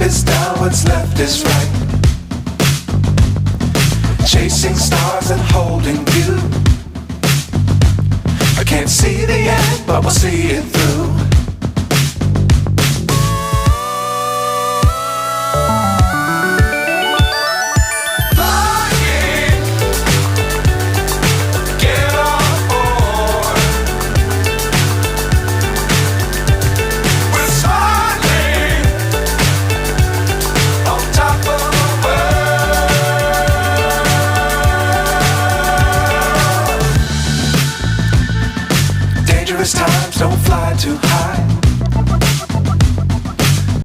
is down, what's left is right. Chasing stars and holding you. I can't see the end, but we'll see it through. Times don't fly too high.